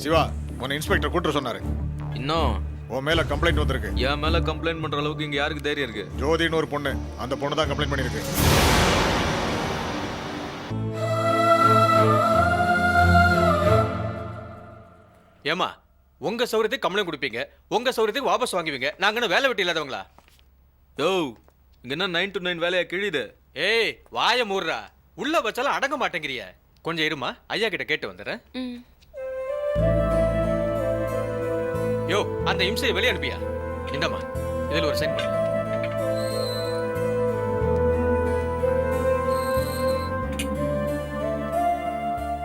சிவா உன்னை இன்ஸ்பெக்டர் கூட்டு சொன்னாரு. இன்னும் உன் மேல கம்ப்ளைண்ட் வந்திருக்கு. என் மேல கம்ப்ளைண்ட் பண்ற அளவுக்கு இங்க யாருக்கு தைரியம் இருக்கு? ஜோதின்னு ஒரு பொண்ணு, அந்த பொண்ணு தான் கம்ப்ளைண்ட் பண்ணிருக்கு. ஏமா உங்க சௌரியத்துக்கு கம்ப்ளைண்ட் கொடுப்பீங்க, உங்க சௌரியத்துக்கு வாபஸ் வாங்குவீங்க. நாங்க வேலை வெட்டி இல்லாதவங்களா? யோ இங்க என்ன 9 to 9 வேலையா கிழியுது? ஏய் வாய மூடுறா, உள்ள வச்சாலும் அடங்க மாட்டேங்கிறிய. கொஞ்சம் இருமா, ஐயா கிட்ட கேட்டு வந்துடுறேன். யோ அந்த இம்சையை வெளியே அனுப்பியா? இந்தம்மா இதுல ஒரு சைன் பண்ணு.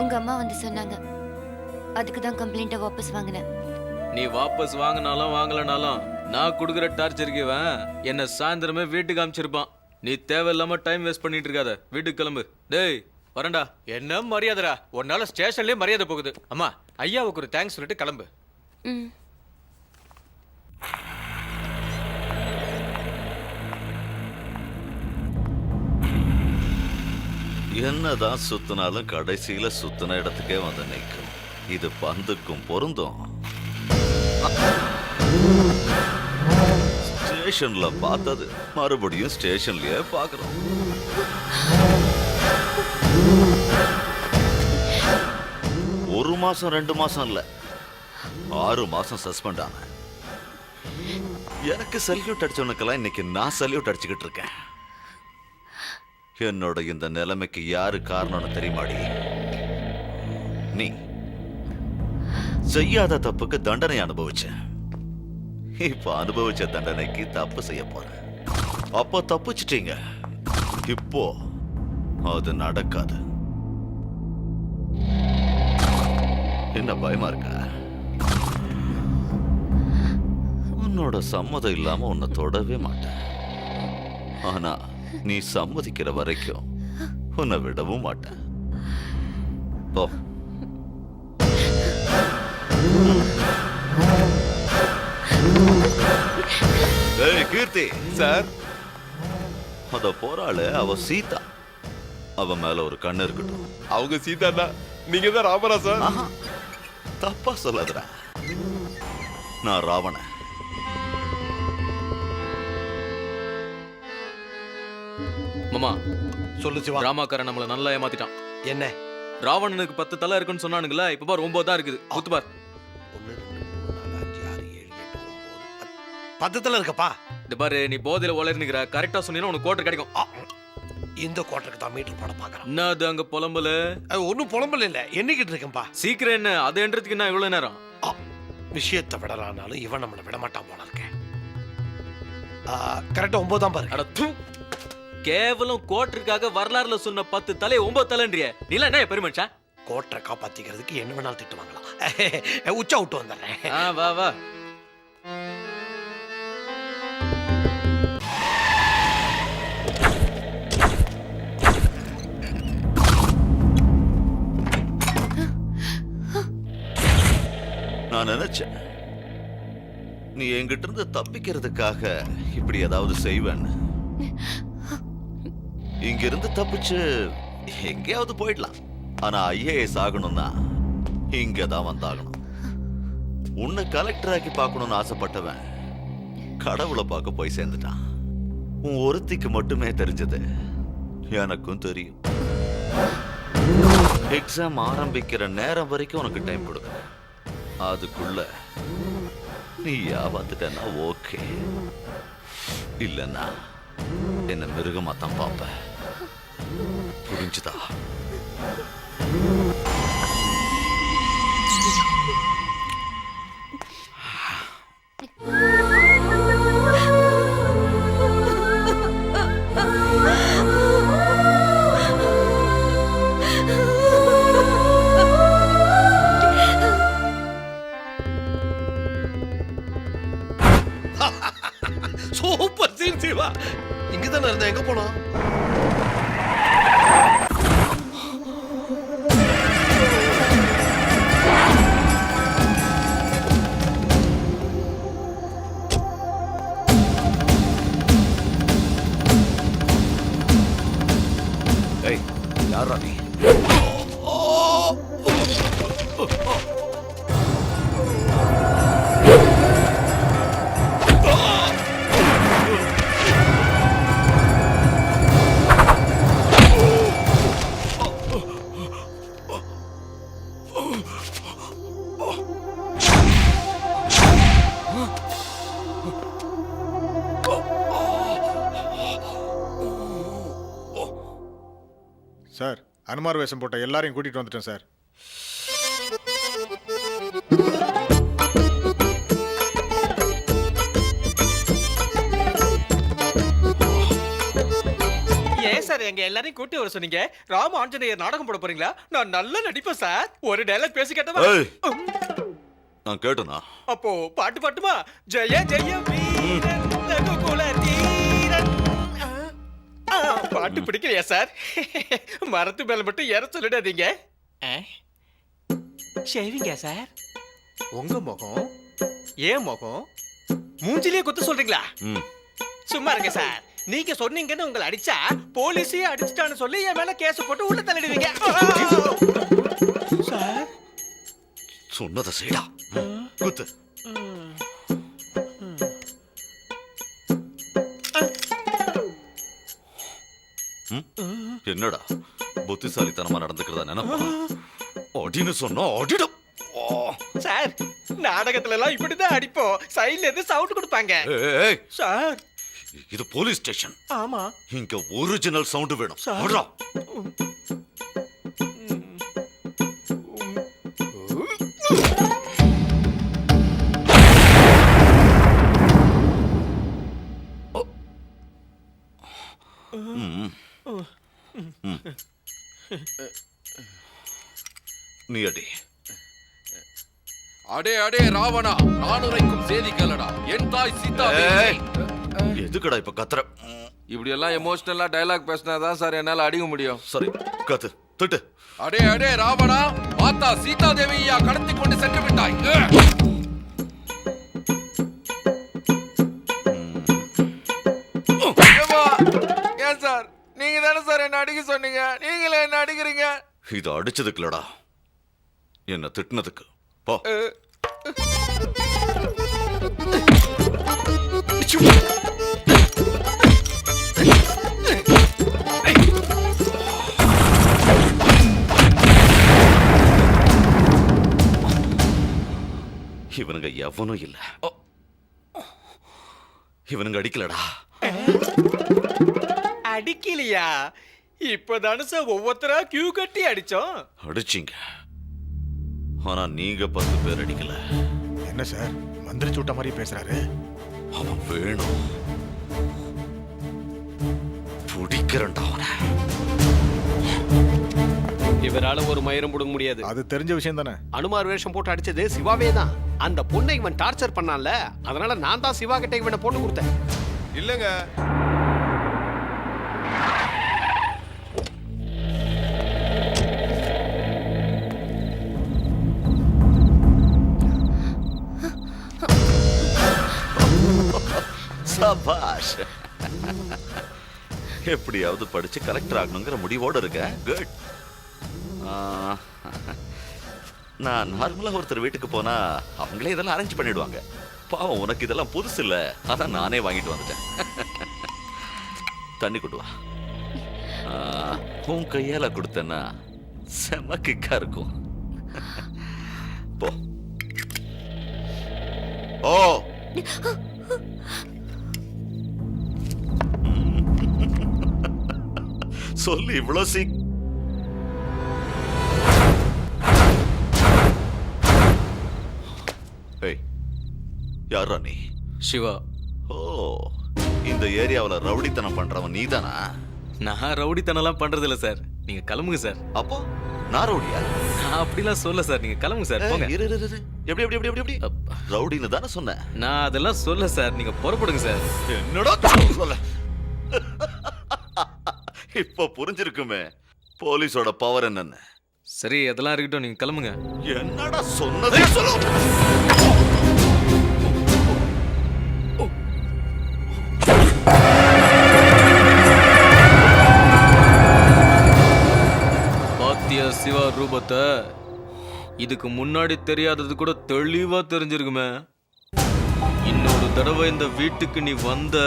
உங்க அம்மா வந்து சொன்னாங்க, அதுக்கு தான் கம்ப்ளைண்ட்டை வாபஸ் வாங்கினேன். நீ வாபஸ் வாங்கினாலும் வாங்கலனாலும் நான் கொடுக்குற டார்ச்சருக்கு இவன் என்ன சாயந்தரமே வீட்டுக்கு அனுப்பிச்சிருப்பான். நீ தேவையில்லாம டைம் வேஸ்ட் பண்ணிட்டு இருக்காத, வீட்டுக்கு கிளம்பு. டேய் வரண்டா. என்ன மரியாதைடா, உன்னால ஸ்டேஷன்லயே மரியாதை போகுது. அம்மா ஐயாவுக்கு ஒரு தேங்க்ஸ் சொல்லிட்டு கிளம்பு. என்னதான் சுத்தினாலும் கடைசியில சுத்தின இடத்துக்கே வந்து நிற்கும். இது பந்துக்கும் பொருந்தும். ஸ்டேஷன்ல பார்த்தது மறுபடியும் ஸ்டேஷன்லயே பார்க்கிறோம். ஒரு மாசம் 2 மாசம் இல்ல, 6 மாசம் சஸ்பெண்ட் ஆன. எனக்கு சல்யூட் அடிச்சவனுக்கெல்லாம் இன்னைக்கு நான் சல்யூட் அடிச்சுக்கிட்டு இருக்கேன். என்னோட இந்த நிலைமைக்கு யாரு காரணம்னு தெரியுமாடி? நீ செய்யாத தப்புக்கு தண்டனை அனுபவிச்ச. இப்ப அனுபவிச்ச தண்டனைக்கு தப்பு செய்ய போற. அப்போ தப்பிச்சிட்டீங்க, இப்போ அது நடக்காது. என்ன பயமா இருக்கா? உன்னோட சம்மதம் இல்லாம உன்னை தொடவே மாட்டேன். ஆனா நீ சம்மதிக்கிற வரைக்கும் உன்னை விடவும் மாட்டேன். போ. ஏய் கீர்த்தி சார், அத போறாளே அவ சீதா, அவ மேல ஒரு கண்ணு இருக்கட்டும். அவங்க சீதாண்ணா, நீங்க தான் ராமரா சார்? தப்பா சொல்லாதடா, நான் ராவணன். மாமா சொல்லு சிவா. ராமாக்காரன் நம்மள நல்லா ஏமாத்திட்டான். என்ன? ராவணனுக்கு 10 தலை இருக்குன்னு சொன்னானுங்களா, இப்ப பார் 9 தான் இருக்குது. குத்து பார். 1 2 3 4 5 6 7 8 9 10 இருக்கப்பா. இந்த பாரு, நீ போதையில உளறினுக்கிற. கரெக்டா சொன்னீங்கன்னா உனக்கு கோட்டர் கிடைக்கும். இந்த கோட்டருக்கு தான் மீட்டர் போட பாக்குறேன். என்ன அது அங்க புலம்பல? ஒன்னும் புலம்பல இல்ல, எண்ணிக்கிட்டு இருக்கேன்பா. சீக்கிரம் என்ன, அது என்றதுக்கு என்ன இவ்வளவு நேரம்? விஷயத்தை விடலானாலும் இவன் நம்மளை விட மாட்டான் போல இருக்கேன். கரெக்டா 9 தான் பாரு. அட தூ, கேவலம் கோட்டருக்காக வரலாறுல சொன்ன 10 தலை 9 தலைன்றிய. நீ என்ன பெருமனுஷா? கோட்டரை காப்பாத்திக்கிறதுக்கு என்ன வேணாலும் திட்டு வாங்கலாம். உச்சா விட்டு வந்துடுறேன். வா வா. நான் நினைச்சேன் நீ என்கிட்ட இருந்து தப்பிக்கிறதுக்காக இப்படி ஏதாவது செய்வேன்னு. இங்க இருந்து தப்பிச்சு எங்கேயாவது போயிடலாம். ஆனா ஐஏஎஸ் ஆகணும்னா இங்கதான் வந்தாகணும். உன்னை கலெக்டர் ஆக்கி பார்க்கணும்னு ஆசைப்பட்டவன் கடவுளை பார்க்க போய் சேர்ந்துட்டான். உன் ஒருத்திக்கு மட்டுமே தெரிஞ்சது எனக்கும் தெரியும். எக்ஸாம் ஆரம்பிக்கிற நேரம் வரைக்கும் உனக்கு டைம் கொடுக்குறேன். அதுக்குள்ள நீ வந்துட்டேன்னா ஓகே, இல்லைன்னா என்ன மிருகமா தான் பார்ப்ப. புரிஞ்சுதா? Super scene Siva. இங்கதானே இருந்த, எங்க போனோம்? யாரா நீ? சார் அனுமார் வேஷம் போட்ட எல்லாரையும் கூட்டிட்டு வந்துட்டேன் சார். ஏன் சார் எங்க எல்லாரையும் கூட்டி வர சொன்னீங்க? ராம ஆஞ்சநேயர் நாடகம் போட போறீங்களா? நான் நல்லா நடிப்பேன் சார். ஒரு டயலாக் பேசி கேட்டவா? ஏய், நான் கேட்டனா? அப்போ பாட்டு பாட்டுமா? ஜெய ஜெய வீரன் ரகுகுல தீரன். பாட்டு பிடிக்கலையா சார்? மரத்து மேல மட்டும் ஏற சொல்லிடாதீங்க. ஷேவிங்கா சார்? உங்க முகம் ஏன் முகம் மூஞ்சிலேயே குத்த சொல்றீங்களா? சும்மா இருங்க சார். நீங்க சொன்னீங்கன்னு உங்களை அடிச்சா போலீஸே அடிச்சிட்டான்னு சொல்லி என் மேல கேஸ் போட்டு உள்ள தள்ளிடுவீங்க சார். சொன்னதை செய்டா. குத்து. என்னடா புத்திசாலித்தனமா நடந்துக்கிறதா நினைப்பா? அடின்னு சொன்னா அடிடும் சார். நாடகத்துல எல்லாம் இப்படிதான் அடிப்போம். சைடுல இருந்து சவுண்ட் கொடுப்பாங்க சார். இது போலீஸ் ஸ்டேஷன். ஆமா. இங்க ஒரிஜினல் சவுண்ட் வேணும். சார். ஆடுறா. நீ அடி. அடே அடே ராவணா, நான் உரைக்கும் செய்தி கேளடா. என் தாய் சீதா ஏய், எதுக்குடா இப்ப கத்துற? இப்படி எல்லாம் எமோஷனலா டயலாக் பேசினாதான் சார் என்னால அடிக்க முடியும். சரி கத்து, திட்டு. அடே அடே ராவணா, மாதா சீதா தேவியா கடத்தி கொண்டு சென்று விட்டாய். ஏன் சார், நீங்க தானே சார் என்ன அடிக்க சொன்னீங்க? நீங்களே என்ன அடிக்கிறீங்க? இது அடிச்சதுக்குலடா, என்ன திட்டினதுக்கு. போ. இவனுங்க எவனும் இல்ல. இவனுங்க அடிக்கலடா. அடிக்கலையா? இப்பதானே சார் ஒவ்வொருத்தரா கியூ கட்டி அடிச்சோம். அடிச்சிங்க, ஆனா நீங்க 10 பேர் அடிக்கல. என்ன சார் மந்திரிச்சு விட்ட மாதிரி பேசுறாரு? அவன் வேணும். பிடிக்கிறண்டா அவனை. இவரால ஒரு மயிரும் புடுங்க முடியாது. அது தெரிஞ்ச விஷயம் தானே. அனுமார் வேஷம் போட்டு அடிச்சது சிவாவே தான். அந்த பொண்ணை இவன் டார்ச்சர் பண்ணான்ல, அதனால நான் தான் சிவா கிட்ட இவனை போட்டு கொடுத்தேன். இல்லங்க, சபாஷ். எப்படியாவது படிச்சு கலெக்டர் ஆகணுங்கிற முடிவோடு இருக்க. குட். நான் நார்மலா ஒருத்தர் வீட்டுக்கு போனா அவங்களே இதெல்லாம் அரேஞ்ச் பண்ணிடுவாங்க. பாவம், உனக்கு இதெல்லாம் புதுசு இல்ல, அதான் நானே வாங்கிட்டு வந்துட்டேன். தண்ணி கொண்டு வா. உன் கையால கொடுத்தேன்னா செம கிக்கா இருக்கும். போ. ஓ, சொல்லு இவ்வளோ ஏய், யாரா நீ? சிவா. ஓ, இந்த ஏரியாவுல ரவுடித்தனம் பண்றவன் நீதானா? நான் ரவுடித்தனம்லாம் பண்றது இல்ல சார். நீங்க கிளம்புங்க சார். அப்போ நான் ரவுடியா? நான் அப்படிலாம் சொல்ல சார். நீங்க கிளம்புங்க சார். போங்க. இரு, இரு, இரு. எப்படி எப்படி எப்படி எப்படி ரவுடின்னு தானே சொன்னேன். நான் அதெல்லாம் சொல்ல சார். நீங்க புறப்படுங்க சார். என்னடா சொல்ல? இப்ப புரிஞ்சிருக்குமே போலீஸோட பவர் என்னன்னு. சரி, அதெல்லாம் இருக்கட்டும். நீங்க கிளம்புங்க. என்னடா சொன்னதே சொல்லு. பாத்தியா சிவா ரூபத்தை? இதுக்கு முன்னாடி தெரியாதது கூட தெளிவா தெரிஞ்சிருக்குமே. இன்னொரு தடவை இந்த வீட்டுக்கு நீ வந்த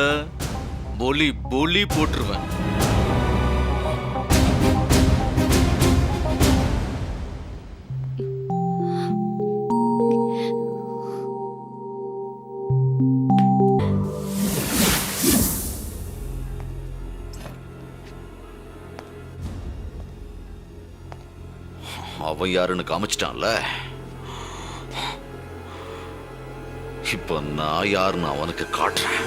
பொலி பொலி போட்டுருவேன். அவன் யாருன்னு காமிச்சிட்டான்ல. இப்ப நான் யாருன்னு அவனுக்கு காட்டுறேன்.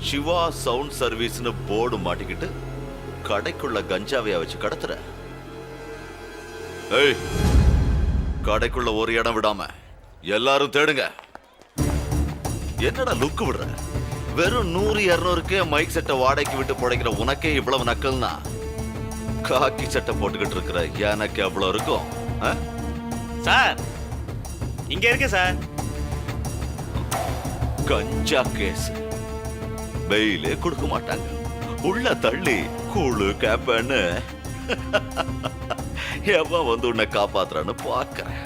சிவா சவுண்ட் சர்வீஸ்னு போர்டு மாட்டிக்கிட்டு கடைக்குள்ள கஞ்சாவையா வச்சு கடத்துற. ஏய், கடைக்குள்ள ஒரு இடம் விடாம எல்லாரும் தேடுங்க. என்னடா லுக்கு விடுற? வெறும் 100-200க்கே மைக் செட்டை வாடகைக்கு விட்டு புடைக்கிற உனக்கே இவ்வளவு நக்கல்னா, காக்கி சட்டை போட்டுக்கிட்டு இருக்கிற எனக்கு எவ்வளவு இருக்கும்? சார் இங்க இருக்கு சார். கஞ்சா கேஸ் பெயிலே கொடுக்க மாட்டாங்க. உள்ள தள்ளி கூழு கேப்பன்னு எவன் வந்து உன்னை காப்பாத்துறான்னு பாக்குறேன்.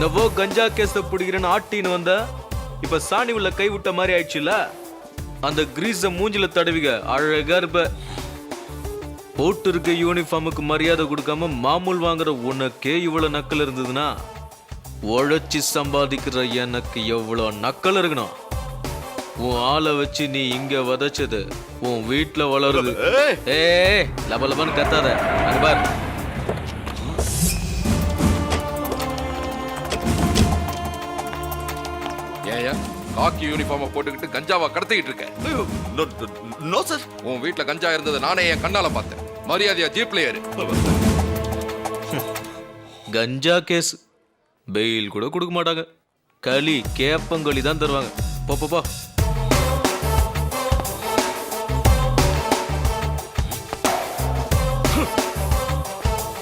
நவோ கஞ்சா கேஸ பிடிக்கிறேன்னு ஆட்டின்னு வந்த இப்ப சாணி உள்ள கை விட்ட மாதிரி ஆயிடுச்சுல. அந்த கிரீஸ மூஞ்சில தடவிக, அழகா இருப்ப. போட்டு இருக்க யூனிஃபார்முக்கு மரியாதை கொடுக்காம மாமூல் வாங்குற உனக்கே இவ்வளவு நக்கல் இருந்ததுன்னா, உழைச்சி சம்பாதிக்கிற எனக்கு எவ்வளவு நக்கல் இருக்கணும். உன் ஆளை வச்சு நீ இங்க வதச்சது உன் வீட்டுல வளருது. ஏ லப லபன்னு கத்தாத. அங்க பார். ஏயா காக்கி யூனிஃபார்மை போட்டுக்கிட்டு கஞ்சாவா கடத்திக்கிட்டு இருக்க? No sir. உன் வீட்டுல கஞ்சா இருந்தது நானே என் கண்ணால பார்த்தேன். மரியாதையா ஜீப்ல ஏறு. கஞ்சா கேஸ் பெயில் கூட கொடுக்க மாட்டாங்க. களி கேப்பங்களி தான் தருவாங்க. போ போ போ.